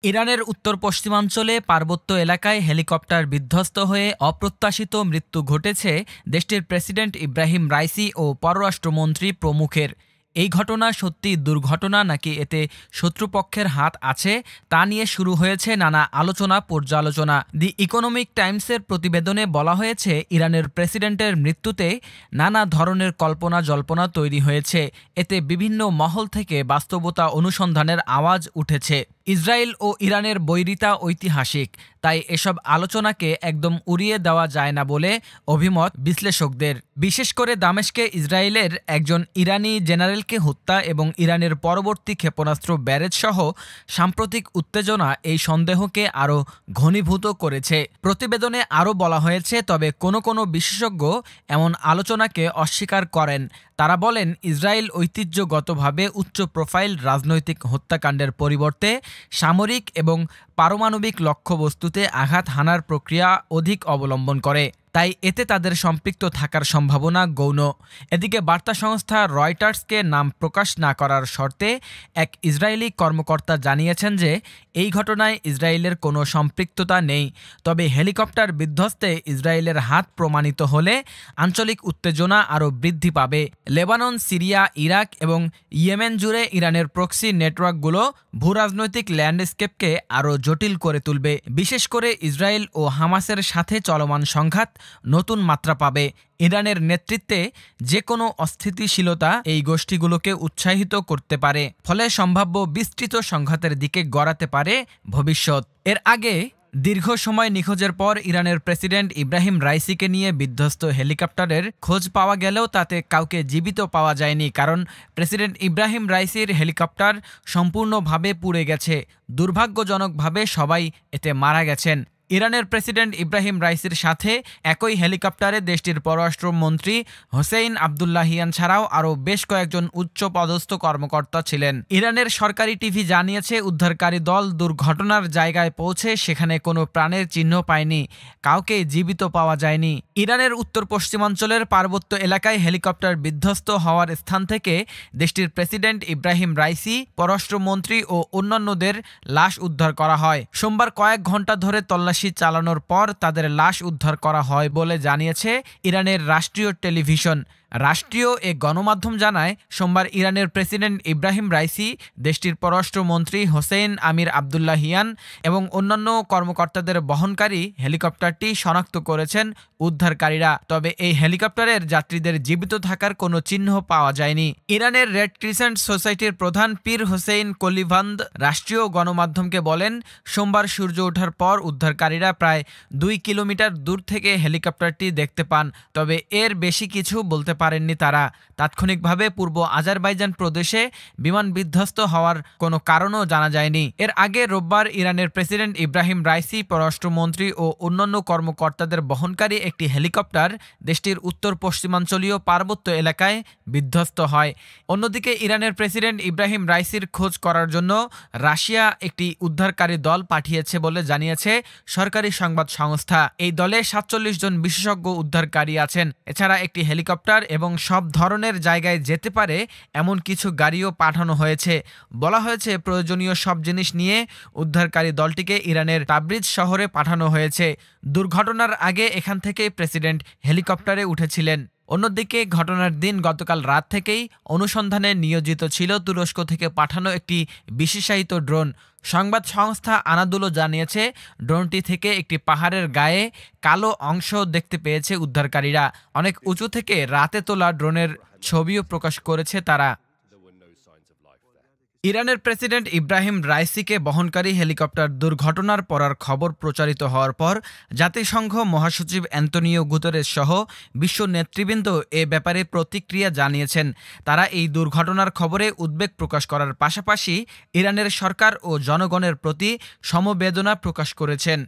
ইরানের উত্তর পশ্চিমাঞ্চলে পার্বত্য এলাকায় হেলিকপ্টার বিধ্বস্ত হয়ে অপ্রত্যাশিত মৃত্যু ঘটেছে দেশটির প্রেসিডেন্ট ইব্রাহিম রাইসি ও পররাষ্ট্রমন্ত্রী প্রমুখের। এই ঘটনা সত্যি দুর্ঘটনা নাকি এতে শত্রুপক্ষের হাত আছে তা নিয়ে শুরু হয়েছে নানা আলোচনা পর্যালোচনা। দি ইকোনমিক টাইমসের প্রতিবেদনে বলা হয়েছে, ইরানের প্রেসিডেন্টের মৃত্যুতে নানা ধরনের কল্পনা জল্পনা তৈরি হয়েছে। এতে বিভিন্ন মহল থেকে বাস্তবতা অনুসন্ধানের আওয়াজ উঠেছে। ইসরায়েল ও ইরানের বৈরিতা ঐতিহাসিক, তাই এসব আলোচনাকে একদম উড়িয়ে দেওয়া যায় না বলে অভিমত বিশ্লেষকদের। বিশেষ করে দামেস্কে ইসরায়েলের একজন ইরানি জেনারেলকে হত্যা এবং ইরানের পরবর্তী ক্ষেপণাস্ত্র ব্যারেজ সহ সাম্প্রতিক উত্তেজনা এই সন্দেহকে আরও ঘনীভূত করেছে। প্রতিবেদনে আরও বলা হয়েছে, তবে কোনো বিশেষজ্ঞ এমন আলোচনাকে অস্বীকার করেন। তারা বলেন, ইসরায়েল ঐতিহ্যগতভাবে উচ্চ প্রোফাইল রাজনৈতিক হত্যাকাণ্ডের পরিবর্তে সামরিক এবং পারমাণবিক লক্ষ্যবস্তুতে আঘাত হানার প্রক্রিয়া অধিক অবলম্বন করে, তাই এতে তাদের সম্পৃক্ত থাকার সম্ভাবনা গৌণ। এদিকে বার্তা সংস্থা রয়টার্সকে নাম প্রকাশ না করার শর্তে এক ইসরায়েলি কর্মকর্তা জানিয়েছেন যে এই ঘটনায় ইসরায়েলের কোনো সম্পৃক্ততা নেই। তবে হেলিকপ্টার বিধ্বস্তে ইসরায়েলের হাত প্রমাণিত হলে আঞ্চলিক উত্তেজনা আরও বৃদ্ধি পাবে। লেবানন, সিরিয়া, ইরাক এবং ইয়েমেন জুড়ে ইরানের প্রক্সি নেটওয়ার্কগুলো ভূরাজনৈতিক ল্যান্ডস্কেপকে আরও জটিল করে তুলবে। বিশেষ করে ইসরায়েল ও হামাসের সাথে চলমান সংঘাত নতুন মাত্রা পাবে। ইরানের নেতৃত্বে যে কোনো অস্থিতিশীলতা এই গোষ্ঠীগুলোকে উৎসাহিত করতে পারে, ফলে সম্ভাব্য বিস্তৃত সংঘাতের দিকে গড়াতে পারে ভবিষ্যৎ। এর আগে দীর্ঘ সময় নিখোঁজের পর ইরানের প্রেসিডেন্ট ইব্রাহিম রাইসিকে নিয়ে বিধ্বস্ত হেলিকপ্টারের খোঁজ পাওয়া গেলেও তাতে কাউকে জীবিত পাওয়া যায়নি, কারণ প্রেসিডেন্ট ইব্রাহিম রাইসির হেলিকপ্টার সম্পূর্ণভাবে পুড়ে গেছে। দুর্ভাগ্যজনকভাবে সবাই এতে মারা গেছেন। ইরানের প্রেসিডেন্ট ইব্রাহিম রাইসির সাথে একই হেলিকপ্টারে দেশটির পররাষ্ট্রমন্ত্রী হোসেইন আবদুল্লাহিয়ান ছাড়াও আরও বেশ কয়েকজন উচ্চপদস্থ কর্মকর্তা ছিলেন। ইরানের সরকারি টিভি জানিয়েছে, উদ্ধারকারী দল দুর্ঘটনার জায়গায় পৌঁছে সেখানে কোনো প্রাণের চিহ্ন পায়নি, কাউকে জীবিত পাওয়া যায়নি। ইরানের উত্তর পশ্চিমাঞ্চলের পার্বত্য এলাকায় হেলিকপ্টার বিধ্বস্ত হওয়ার স্থান থেকে দেশটির প্রেসিডেন্ট ইব্রাহিম রাইসি, পররাষ্ট্রমন্ত্রী ও অন্যান্যদের লাশ উদ্ধার করা হয়। সোমবার কয়েক ঘণ্টা ধরে তল্লাশি চালানোর পর তাদের লাশ উদ্ধার করা হয় বলে জানিয়েছে ইরানের রাষ্ট্রীয় টেলিভিশন। রাষ্ট্রীয় এ গণমাধ্যম জানায়, সোমবার ইরানের প্রেসিডেন্ট ইব্রাহিম রাইসি, দেশটির পররাষ্ট্রমন্ত্রী হোসেইন আমির আবদুল্লাহিয়ান এবং অন্যান্য কর্মকর্তাদের বহনকারী হেলিকপ্টারটি শনাক্ত করেছেন উদ্ধারকারীরা। তবে এই হেলিকপ্টারের যাত্রীদের জীবিত থাকার কোনো চিহ্ন পাওয়া যায়নি। ইরানের রেড ক্রিসেন্ট সোসাইটির প্রধান পীর হোসেইন কলিভান্দ রাষ্ট্রীয় গণমাধ্যমকে বলেন, সোমবার সূর্য ওঠার পর উদ্ধারকারীরা প্রায় 2 কিলোমিটার দূর থেকে হেলিকপ্টারটি দেখতে পান, তবে এর বেশি কিছু বলতে পারেননি তারা। তাৎক্ষণিকভাবে পূর্ব আজারবাইজান প্রদেশে বিমান বিধ্বস্ত হওয়ার কোনো কারণও জানা যায়নি। এর আগে রোববার ইরানের প্রেসিডেন্ট ইব্রাহিম রাইসি, পররাষ্ট্রমন্ত্রী ও অন্যান্য কর্মকর্তাদের বহনকারী একটি হেলিকপ্টার দেশটির উত্তর পশ্চিমাঞ্চলীয় পার্বত্য এলাকায় বিধ্বস্ত হয়। অন্যদিকে ইরানের প্রেসিডেন্ট ইব্রাহিম রাইসির খোঁজ করার জন্য রাশিয়া একটি উদ্ধারকারী দল পাঠিয়েছে বলে জানিয়েছে সরকারি সংবাদ সংস্থা। এই দলে 47 জন বিশেষজ্ঞ উদ্ধারকারী আছেন। এছাড়া একটি হেলিকপ্টার এবং সব ধরনের জায়গায় যেতে পারে এমন কিছু গাড়িও পাঠানো হয়েছে। বলা হয়েছে, প্রয়োজনীয় সব জিনিস নিয়ে উদ্ধারকারী দলটিকে ইরানের তাবরিজ শহরে পাঠানো হয়েছে। দুর্ঘটনার আগে এখান থেকে প্রেসিডেন্ট হেলিকপ্টারে উঠেছিলেন। অন্যদিকে ঘটনার দিন গতকাল রাত থেকেই অনুসন্ধানে নিয়োজিত ছিল তুরস্ক থেকে পাঠানো একটি বিশেষায়িত ড্রোন। সংবাদ সংস্থা আনাদুলো জানিয়েছে, ড্রোনটি থেকে একটি পাহাড়ের গায়ে কালো অংশ দেখতে পেয়েছে উদ্ধারকারীরা। অনেক উঁচু থেকে রাতে তোলা ড্রোনের ছবিও প্রকাশ করেছে তারা। ইরানের প্রেসিডেন্ট ইব্রাহিম রাইসিকে বহনকারী হেলিকপ্টার দুর্ঘটনার পরার খবর প্রচারিত হওয়ার পর জাতিসংঘ মহাসচিব অ্যান্তোনিও গুতেরেস সহ বিশ্ব নেতৃবৃন্দ এ ব্যাপারে প্রতিক্রিয়া জানিয়েছেন। তারা এই দুর্ঘটনার খবরে উদ্বেগ প্রকাশ করার পাশাপাশি ইরানের সরকার ও জনগণের প্রতি সমবেদনা প্রকাশ করেছেন।